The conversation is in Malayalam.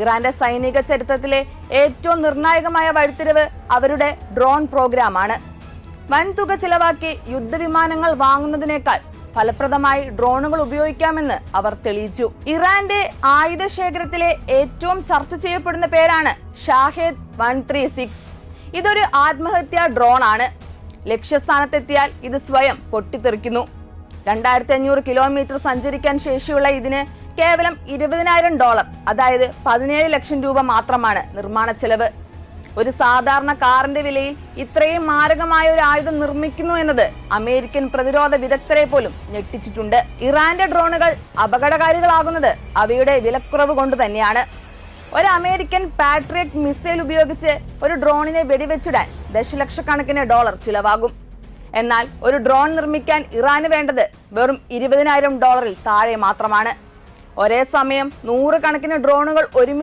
ഇറാന്റെ സൈനിക ചരിത്രത്തിലെ ഏറ്റവും നിർണായകമായ വഴിത്തിരിവ് അവരുടെ ഡ്രോൺ പ്രോഗ്രാമാണ്. വൻതുക ചിലവാക്കി യുദ്ധവിമാനങ്ങൾ വാങ്ങുന്നതിനേക്കാൾ ഫലപ്രദമായി ഡ്രോണുകൾ ഉപയോഗിക്കാമെന്ന് അവർ തെളിയിച്ചു. ഇറാന്റെ ആയുധ ശേഖരത്തിലെ ഏറ്റവും ചർച്ച ചെയ്യപ്പെടുന്ന പേരാണ് ഷാഹേദ് 136. ഇതൊരു ആത്മഹത്യാ ഡ്രോൺ ആണ്. ലക്ഷ്യസ്ഥാനത്തെത്തിയാൽ ഇത് സ്വയം പൊട്ടിത്തെറിക്കുന്നു. 2500 കിലോമീറ്റർ സഞ്ചരിക്കാൻ ശേഷിയുള്ള ഇതിന് കേവലം $20,000, അതായത് 17 ലക്ഷം രൂപ മാത്രമാണ് നിർമ്മാണ ചെലവ്. ഒരു സാധാരണ കാറിന്റെ വിലയിൽ ഇത്രയും മാരകമായ ഒരു ആയുധം നിർമ്മിക്കുന്നു എന്നത് അമേരിക്കൻ പ്രതിരോധ വിദഗ്ധരെ പോലും ഞെട്ടിച്ചിട്ടുണ്ട്. ഇറാന്റെ ഡ്രോണുകൾ അപകടകാരികളാകുന്നത് അവയുടെ വിലക്കുറവ് കൊണ്ട് തന്നെയാണ്. ഒരു അമേരിക്കൻ പാട്രിയറ്റ് മിസൈൽ ഉപയോഗിച്ച് ഒരു ഡ്രോണിനെ വെടിവെച്ചിടാൻ ദശലക്ഷക്കണക്കിന് ഡോളർ ചിലവാകും. എന്നാൽ ഒരു ഡ്രോൺ നിർമ്മിക്കാൻ ഇറാന് വേണ്ടത് വെറും $20,000 താഴെ മാത്രമാണ്. ഒരേ സമയം 100 കണക്കിന് ഡ്രോണുകൾ ഒരുമിച്ച്